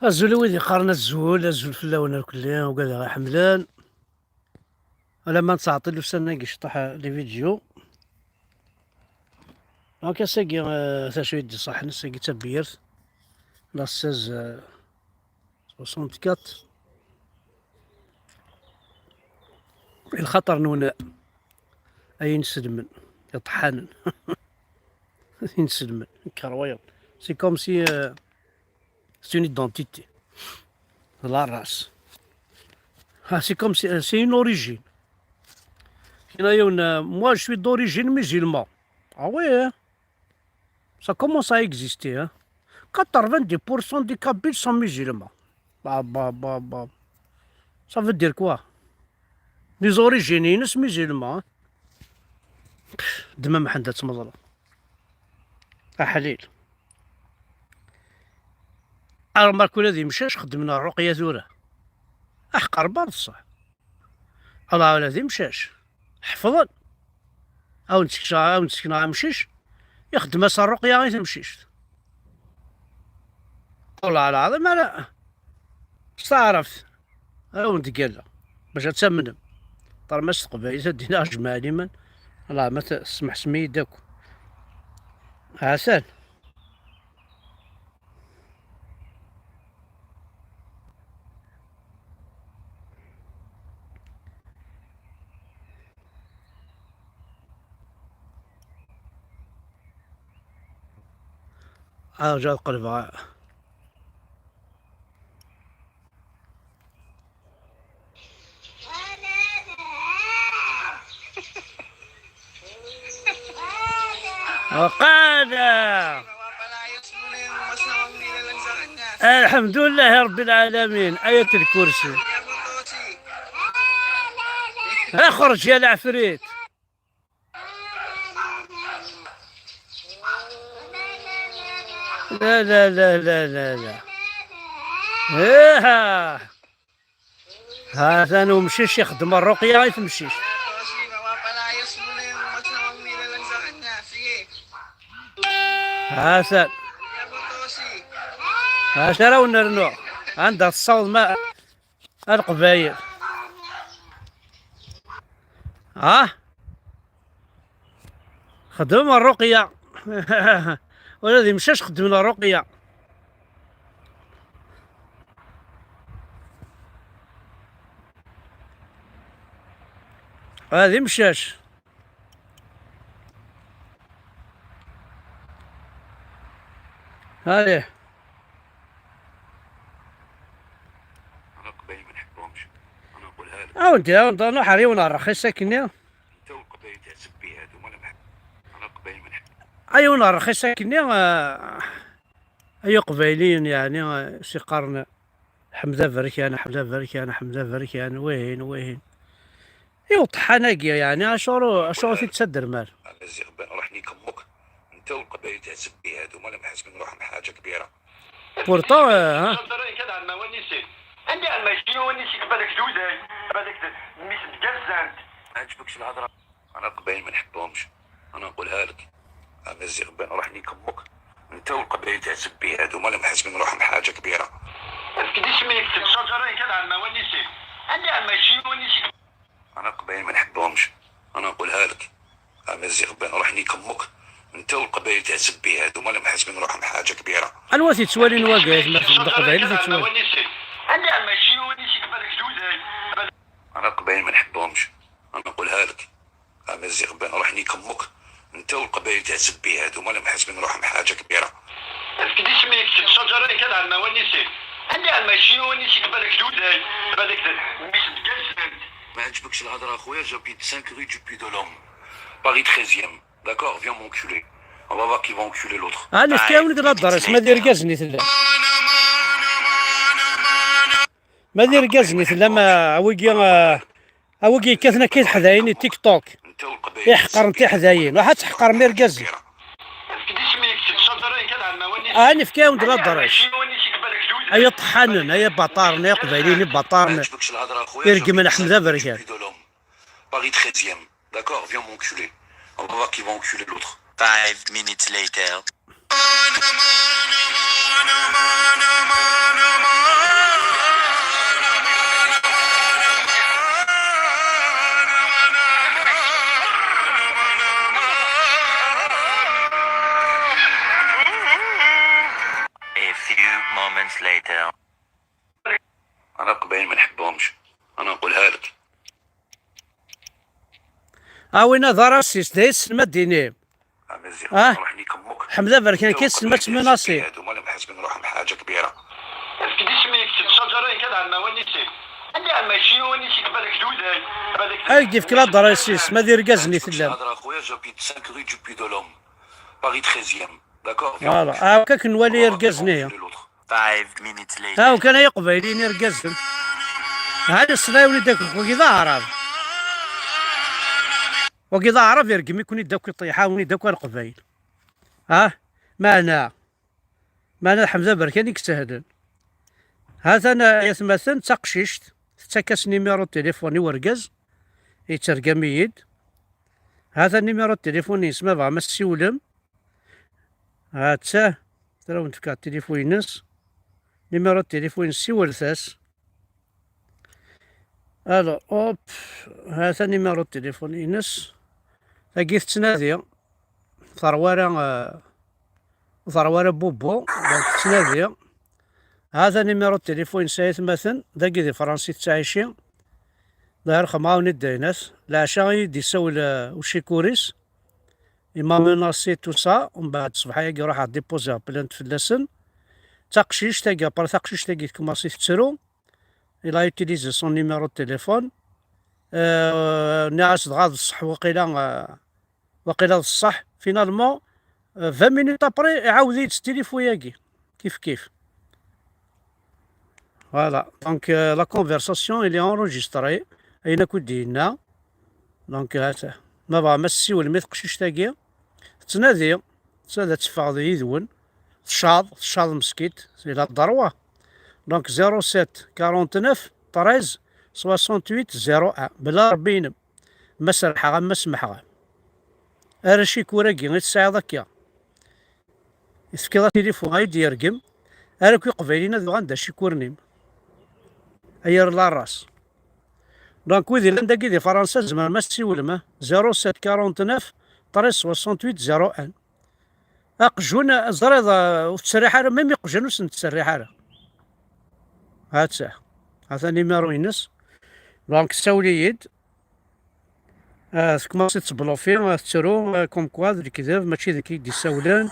الزول ويدي قارنا الزول فلاونا الكليان وكذا غا حملان على ما نتعطي له سنة يشطح لي فيديو هاكا ساقي ثاشو يدي صح نساقي تبيرت لا 16 64 الخطر نونا اي نسلمن يطحنن نسلمن كرويض سي كوم سي سي اون ايدونتيتي لا راس ها سي كوم سي اون اوريجين هنايا موا جو سوي دوريجين ميزيلمون اه وي ça commence à exister hein 90% des Kabyles sont musulmans bah ça veut dire quoi les origines sont musulmans دما ما حندات مزرعة حليل مارك ولادي مشاش خدمنا الرقية ثورة أحقر بصح الله ولادي مشاش حفظا أو نسكنا مشيش يخدم أسا الرقية غير تمشيش والله العظيم أنا استعرفت أو نتقال باش تسمنم طال ما استقبل تدينا جمالي من الله ما تسمح سمي داك عسل جا القلب وقانا الحمد لله رب العالمين آية الكرسي اخرج يا العفريت لا لا لا لا لا لا ايه هذا انا مشيش يخدم الرقية غير تمشيش حسن راه ونرنو عندها الصوت ماء القبايل خدم الرقية ولادي مشاش خدمنا الرقية هذه مشاش هذه انا قبايل ما نحبهمش انا نقولها لك انت نحري ونرخي ساكنين انت والقبايل تاع سبي هادو ما نحب انا قبايل ما نحب اي ونرخي ساكنين اي قبايلين يعني سي قرن حمزة فركان حمزة فركان وين ايوا طحاناكيا يعني اشورو تتصدر مال الزي غبان راح نيكمك انت والقبايل تاع سبي هادو ما نحس من روحهم حاجه كبيره بورتون كذا على الموانيسي عندي على الماشي ونيسي بالك دوزاي بالك ميس تجزنت ما عجبكش الهضره انا القبايل ما نحبهمش انا نقولها لك انا الزي غبان راح نيكمك انت والقبايل تاع سبي هادو ما نحس من روحهم حاجه كبيره كدي سميك شجره كذا على الموانيسي عندي على الماشي ونيسي انا القبايل ما نحبهمش انا نقولها لك انا الزي غبان راح نيكمك انت والقبايل تاع سبي هادو ما نحس من روحهم حاجه كبيره الواتي تسوالين واقف ما في القبائل تسوالين عندي على الماشي ونيسي بالك دوزاي انا القبايل ما نحبهمش انا نقولها لك انا الزي غبان راح نيكمك انت والقبايل تاع سبي هادو ما نحس من روحهم حاجه كبيره كدي سميك شجره كذا على الموانيسي عندي على الماشي ونيسي بالك دوزاي بالك ميس تجزنت ما عجبكش الهضره اخويا جابيت 5 rue du Puy de l'Homme Paris 13e d'accord viens m'enculer on va voir qui va enculer l'autre انا فكاون قد الدرس ما دير كازني تلا ما دير كازني تلا ما اوكي كثنا كيت حذاين التيك توك انت والقبايل يحقر انت حذاين واحد تحقر ميركازي كدي سميك شجره كذا على الموانيسي انا فكاون قد الدرس ونيسي بالك دوزاي اي طحنن اي بطارنا قبايلين ما بطارنا عجبكش الهضره اخويا يرقم من حمزه بركان Puy de l'Homme Paris 13e d'accord viens m'enculer on va voir qui va enculer l'autre 5 minutes later. وين هذا راسيس دايس المدينة امازيغ اه راح نيكمك حمزة بركان كيس المات مناصي هذوما اللي محسبين روحهم حاجه كبيره. كدي سميك شجره كذا عندنا ونيسي عندي ماشي ونيسي بالك جوداي بالك ايدي في كلا دراسيس ما دير كازني ثلام هضره اخويا جابيت 5 رue du Puy de l'Homme Paris 13e d'accord. فوالا هاكاك نولي يركزني 5 minutes later. ها وكان يقبلين يركزن هذا الصلاوي داك وكذا عرب وكذا عرب يرقم يكون يداك يطيحها ونيداك القبايل معنا حمزة بركان يكتهدن هذا انا يتمثل تقشيشت تكاس نيميرو تليفوني ورقز يترقم يد هذا النيميرو التليفوني اسمه بغا ما السيولم هاتا ترى نتفكر التليفون ينس نيميرو التليفون سيولثاس الو اوب هذا نيميرو التليفون ينس تاقيت تنادي ثروارا بوبو تنادي هذا نيميرو التليفون سايث مثلا داكي دي فرنسي تعيشي داير خماوني دايناس العشاء دي سول وشيكوريس إما مناصي تو سا ومن بعد الصباح يروح ديبوزيها بلانت في اللسن تقشيش تاقي بار تقشيش تاقي كوماسي تسرو إلا يوتيليزي سون نيميرو التليفون ناعس دغا الصح وقيلا الصح فينالمون 20 مينوت ابري يعاود يدز التليفون ياكي كيف فوالا دونك لا كونفرساسيون إلي انروجيستري أين كدينا دونك هاتا ما بغا ما السيول ما تقشيش تاقي تنادي تفاض يدون تشاض مسكيت إلى الضروة دونك 07 49 13 68 01 بلا ربي ينم ما سرحها ما سمحها أرشي كوراكي غير تساعد هكا يسكي التليفون غايدي يرقم أراكي قبايلين هذو غندا شي كورنيم أير لاراس دونك ويدي لنداكي دي فرنسا زعما ما سيولما 07 49 13 68 01 أقجون زريض وتسريحة ميم يقجنوس نتسريحة هاد ساعة هذا نيميرو ينس دونك تساولي يد تكماسي تبلوفي تسرو كوم كوا ذيك كذاب ماشي ذيك يدي ساولان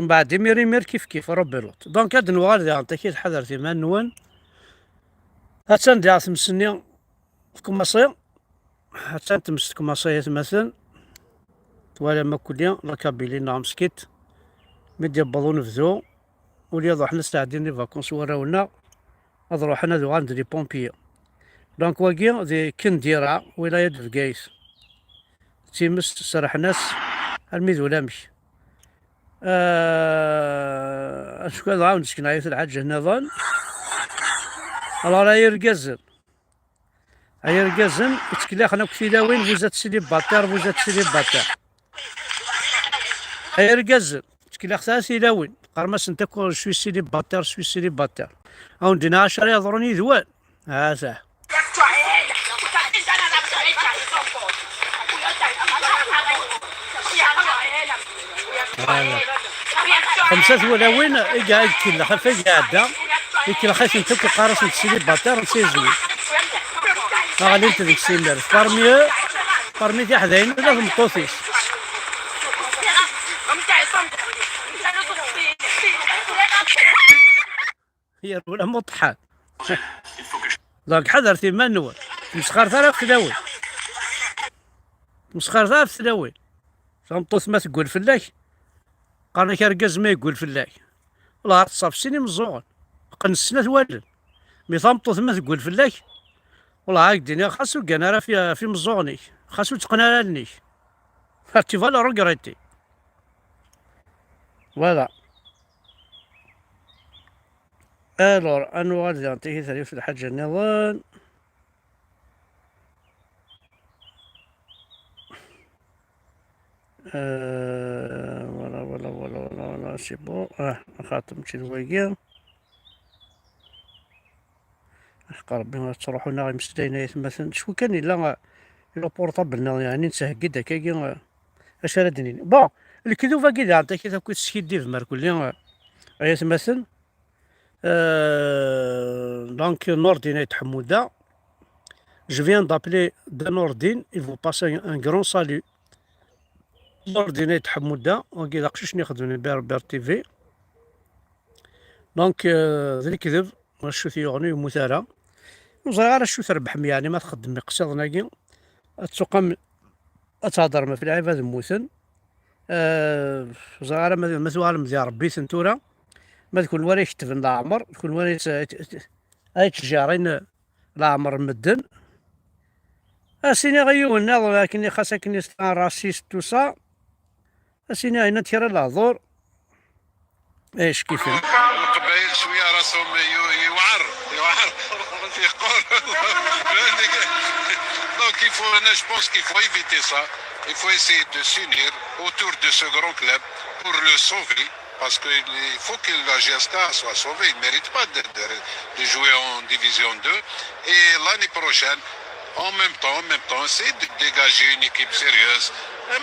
من بعد مير كيف ربي لوط دونك هاد نوار ديال تاكيد حذر في مان نوان هاتان ديال تمسني في كوماسي هاتان تمس كوماسي مثلا ولا ما كليا لا كابيلي نعم سكيت مدي بضون نفذو ولي ضو حنا ساعدين لي فاكونس وراونا هاد روحنا ذو عند لي بومبيي دونك واكي ذي كنديرة ولاية بقايس تيمس سرح ناس الميذو لامش اشكو هذا عاود نسكن عيط الحاج هنا ظن راه يرقزن يتكلا خنا كثيلاوين فوزات سيدي باتار يرقزن تكلا ختا سيلاوين قرمس انت كل شوي سيدي باتار او ندينا 10 يضروني ذوال هذا خمسة ولاوين قاعد كلا خلفه قاعدة كلا خايف نتوكل قارص نتسيلي باتار نسيزوي غادي انت ديك السيمير بارمي تاع حداين ولا مطوطيس هي ولا مطحان دونك حذر في مانوال مسخر ثلاث تداوي فمطوث ما تقول فلاك قالنا كرقز ما يقول فلاك والله تصاب سيني مزوغن قن السنة والل مي ثمطوث ما تقول فلاك والله هاك الدنيا خاصو كان راه في مزوغني خاصو تقنا لني هاتي فالا روكريتي فوالا الور انو غادي نعطيه ثاني في الحاجة النظام ولا سي بون خاطر شي دوايقيا حق ربي ما تروحونا غير مسدينا مثلا شكون كان الا بورطابلنا يعني نسهقد هكاكي اش راه دنين بون الكذوبه كي عطاك كي كنت سكيدي في ماركولي عيات مثلا دونك نوردينيت حموده Je viens d'appeler de Nordine, ils vont passer un grand salut. Nordine يتحمد وكي داقشي شنو يخدم بير تي في. دونك ذا الكذب شو يغني مثارة وزرا على شو تربح يعني ما تخدم قصدناكي تسوق تهضر ما في العباد موثن زرا على ما ثوالم ديال ربي سنتورا ما تكون ولا يكتب العمر تكون ولا اي تجارين العمر مدن اسيني غيونا ولكن خاصك نستان راسيست تو سا اسيني هنا تيرا الهضور ايش كيف القبائل شويه راسهم يوعر يقول donc il faut je pense qu'il faut éviter ça il faut essayer de s'unir autour de ce grand club pour le sauver parce qu'il faut que la GSK soit sauvée il ne mérite pas de jouer en division 2 et l'année prochaine en même temps c'est de dégager une équipe sérieuse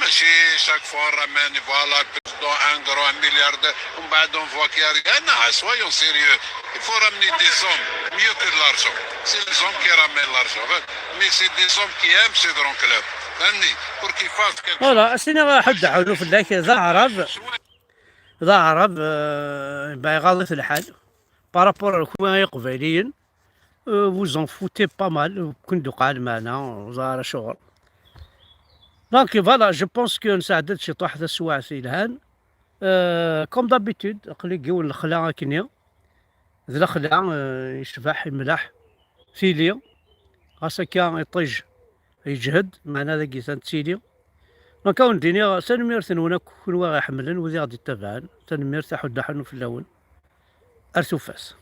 ماشي chaque fois ramène voilà dans un grand milliard on voit qu'il y a rien. Non, soyons sérieux. Il faut ramener des hommes mieux que de l'argent. C'est les hommes qui ramènent l'argent. Mais c'est des hommes qui aiment ce grand club. Pour qu'ils fassent quelque chose. فوالا اسيني حد حلو في ذاك ذا عرب باغي غلط الحال بارابور الكوان قبيليين وزون فوتي با مال كنتو قاعد معنا وزار شغل دونك فوالا جو بونس كو نساعدت شي طاح السواع في الهان كوم دابيتود قلي كيول الخلا كنيا ذا الخلا يشبح ملاح فيليا خاصك يطيج يجهد معنا ذاك تسيلي دونك الدنيا تنمير ثنونا كون واغا يحملن وذي غادي يتبعن تنمير تاع حد حنو في الاول ارثو فاس.